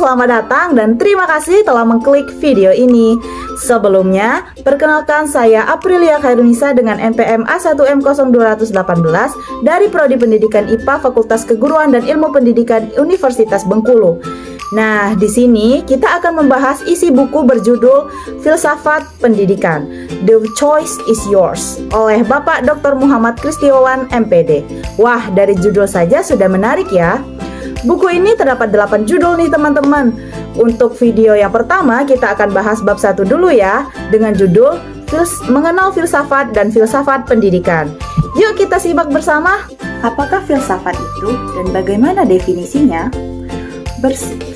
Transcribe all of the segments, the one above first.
selamat datang dan terima kasih telah mengklik video ini. Sebelumnya, perkenalkan saya Aprilia Khairunisa dengan NPM A1M0218 dari Prodi Pendidikan IPA Fakultas Keguruan dan Ilmu Pendidikan Universitas Bengkulu. Nah, di sini kita akan membahas isi buku berjudul Filsafat Pendidikan, The Choice is Yours, oleh Bapak Dr. Muhammad Kristiawan, MPD. Wah, dari judul saja sudah menarik ya. Buku ini terdapat 8 judul nih teman-teman. Untuk video yang pertama kita akan bahas bab 1 dulu ya, dengan judul Mengenal Filsafat dan Filsafat Pendidikan. Yuk kita simak bersama. Apakah filsafat itu dan bagaimana definisinya?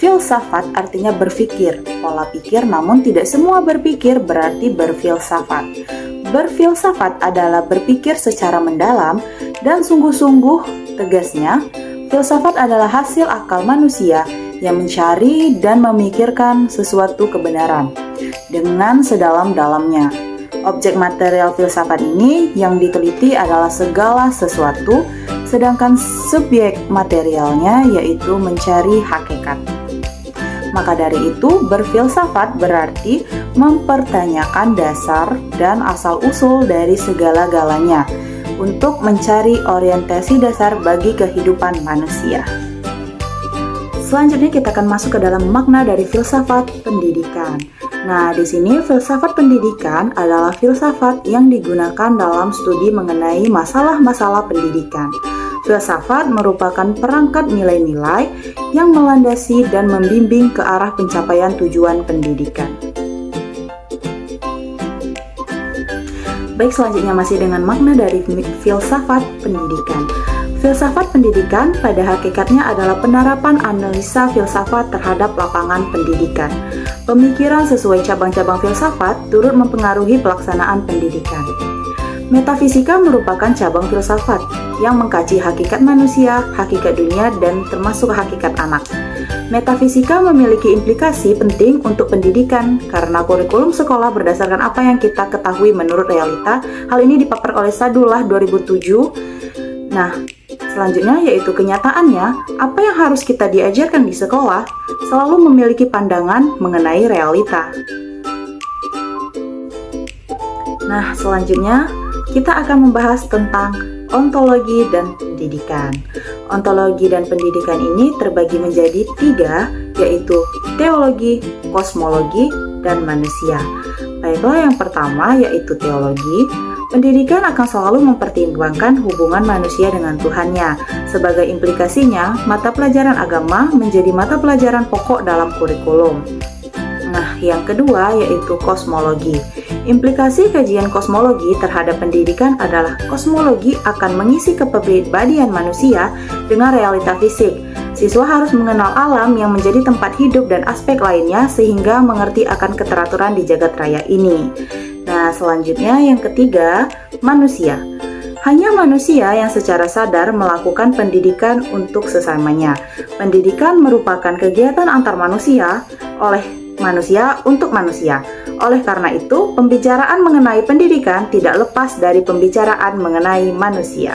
Filsafat artinya berpikir, pola pikir, namun tidak semua berpikir berarti berfilsafat. Berfilsafat adalah berpikir secara mendalam dan sungguh-sungguh. Tegasnya, filsafat adalah hasil akal manusia yang mencari dan memikirkan sesuatu kebenaran dengan sedalam-dalamnya. Objek material filsafat ini yang diteliti adalah segala sesuatu, sedangkan subjek materialnya yaitu mencari hakikat. Maka dari itu, berfilsafat berarti mempertanyakan dasar dan asal-usul dari segala-galanya untuk mencari orientasi dasar bagi kehidupan manusia. Selanjutnya kita akan masuk ke dalam makna dari filsafat pendidikan. Nah, di sini filsafat pendidikan adalah filsafat yang digunakan dalam studi mengenai masalah-masalah pendidikan. Filsafat merupakan perangkat nilai-nilai yang melandasi dan membimbing ke arah pencapaian tujuan pendidikan. Baik, selanjutnya masih dengan makna dari filsafat pendidikan. Filsafat pendidikan pada hakikatnya adalah penerapan analisa filsafat terhadap lapangan pendidikan. Pemikiran sesuai cabang-cabang filsafat turut mempengaruhi pelaksanaan pendidikan. Metafisika merupakan cabang filsafat yang mengkaji hakikat manusia, hakikat dunia, dan termasuk hakikat anak. Metafisika memiliki implikasi penting untuk pendidikan karena kurikulum sekolah berdasarkan apa yang kita ketahui menurut realita. Hal ini dipaparkan oleh Sadullah 2007. Nah, selanjutnya yaitu kenyataannya, apa yang harus kita diajarkan di sekolah selalu memiliki pandangan mengenai realita. Nah, selanjutnya kita akan membahas tentang ontologi dan pendidikan. Ontologi dan pendidikan ini terbagi menjadi 3, yaitu teologi, kosmologi, dan manusia. Baiklah, yang pertama yaitu teologi. Pendidikan akan selalu mempertimbangkan hubungan manusia dengan Tuhannya. Sebagai implikasinya, mata pelajaran agama menjadi mata pelajaran pokok dalam kurikulum. Nah, yang kedua yaitu kosmologi. Implikasi kajian kosmologi terhadap pendidikan adalah kosmologi akan mengisi kepribadian manusia dengan realita fisik. Siswa harus mengenal alam yang menjadi tempat hidup dan aspek lainnya sehingga mengerti akan keteraturan di jagat raya ini. Nah, selanjutnya yang ketiga, manusia. Hanya manusia yang secara sadar melakukan pendidikan untuk sesamanya. Pendidikan merupakan kegiatan antar manusia oleh manusia untuk manusia. Oleh karena itu, pembicaraan mengenai pendidikan tidak lepas dari pembicaraan mengenai manusia.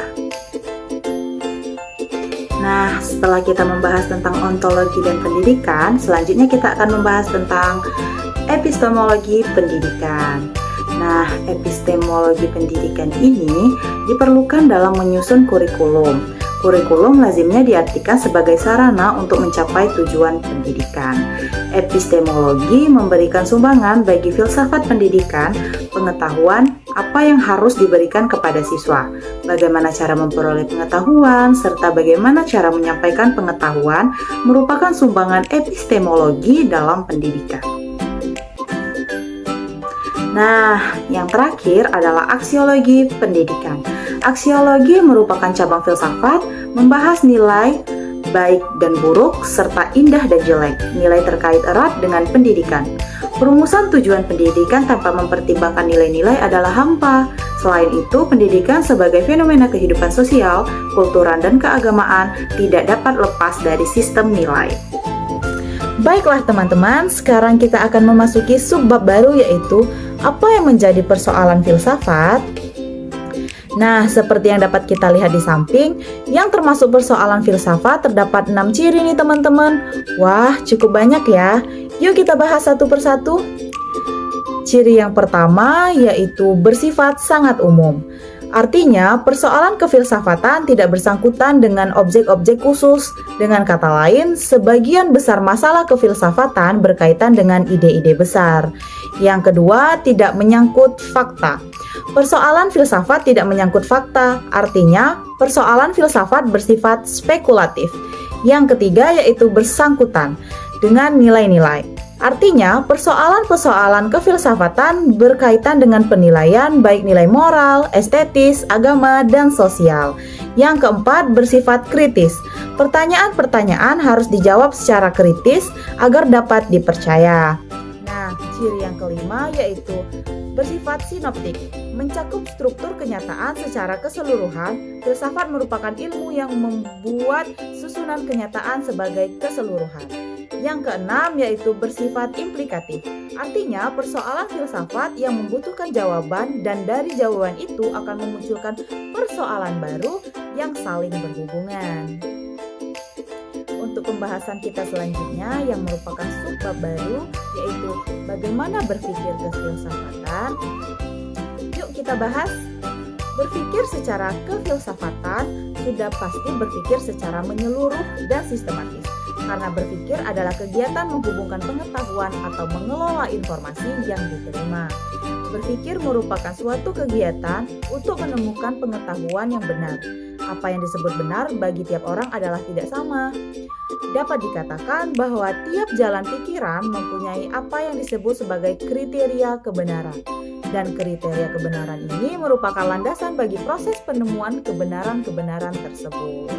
Nah, setelah kita membahas tentang ontologi dan pendidikan, selanjutnya kita akan membahas tentang epistemologi pendidikan. Nah, epistemologi pendidikan ini diperlukan dalam menyusun kurikulum. Kurikulum lazimnya diartikan sebagai sarana untuk mencapai tujuan pendidikan. Epistemologi memberikan sumbangan bagi filsafat pendidikan, pengetahuan apa yang harus diberikan kepada siswa, bagaimana cara memperoleh pengetahuan, serta bagaimana cara menyampaikan pengetahuan merupakan sumbangan epistemologi dalam pendidikan. Nah, yang terakhir adalah aksiologi pendidikan. Aksiologi merupakan cabang filsafat membahas nilai baik dan buruk, serta indah dan jelek, nilai terkait erat dengan pendidikan. Perumusan tujuan pendidikan tanpa mempertimbangkan nilai-nilai adalah hampa. Selain itu, pendidikan sebagai fenomena kehidupan sosial, kultural, dan keagamaan tidak dapat lepas dari sistem nilai. Baiklah teman-teman, sekarang kita akan memasuki subbab baru yaitu apa yang menjadi persoalan filsafat. Nah, seperti yang dapat kita lihat di samping, yang termasuk persoalan filsafat terdapat 6 ciri nih teman-teman. Wah, cukup banyak ya. Yuk kita bahas satu persatu. Ciri yang pertama yaitu bersifat sangat umum. Artinya, persoalan kefilsafatan tidak bersangkutan dengan objek-objek khusus. Dengan kata lain, sebagian besar masalah kefilsafatan berkaitan dengan ide-ide besar. Yang kedua, tidak menyangkut fakta. Persoalan filsafat tidak menyangkut fakta, artinya persoalan filsafat bersifat spekulatif. Yang ketiga yaitu bersangkutan dengan nilai-nilai. Artinya, persoalan-persoalan kefilsafatan berkaitan dengan penilaian baik nilai moral, estetis, agama, dan sosial. Yang keempat, bersifat kritis. Pertanyaan-pertanyaan harus dijawab secara kritis agar dapat dipercaya. Nah, ciri yang kelima yaitu bersifat sinoptik, mencakup struktur kenyataan secara keseluruhan. Filsafat merupakan ilmu yang membuat susunan kenyataan sebagai keseluruhan. Yang keenam yaitu bersifat implikatif, artinya persoalan filsafat yang membutuhkan jawaban dan dari jawaban itu akan memunculkan persoalan baru yang saling berhubungan. Untuk pembahasan kita selanjutnya yang merupakan subbab baru yaitu bagaimana berpikir kefilsafatan. Yuk kita bahas. Berpikir secara kefilsafatan sudah pasti berpikir secara menyeluruh dan sistematis. Karena berpikir adalah kegiatan menghubungkan pengetahuan atau mengelola informasi yang diterima. Berpikir merupakan suatu kegiatan untuk menemukan pengetahuan yang benar. Apa yang disebut benar bagi tiap orang adalah tidak sama. Dapat dikatakan bahwa tiap jalan pikiran mempunyai apa yang disebut sebagai kriteria kebenaran. Dan kriteria kebenaran ini merupakan landasan bagi proses penemuan kebenaran-kebenaran tersebut.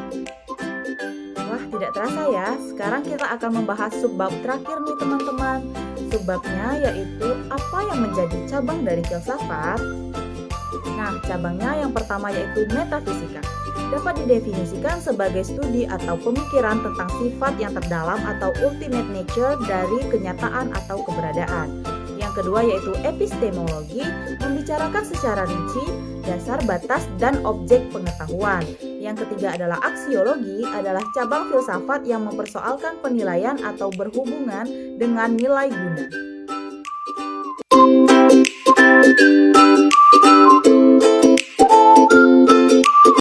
Wah, tidak terasa ya, sekarang kita akan membahas subbab terakhir nih teman-teman. Subbabnya yaitu apa yang menjadi cabang dari filsafat. Nah, cabangnya yang pertama yaitu metafisika. Dapat didefinisikan sebagai studi atau pemikiran tentang sifat yang terdalam atau ultimate nature dari kenyataan atau keberadaan. Yang kedua yaitu epistemologi, membicarakan secara rinci dasar, batas, dan objek pengetahuan. Yang ketiga adalah aksiologi, adalah cabang filsafat yang mempersoalkan penilaian atau berhubungan dengan nilai guna.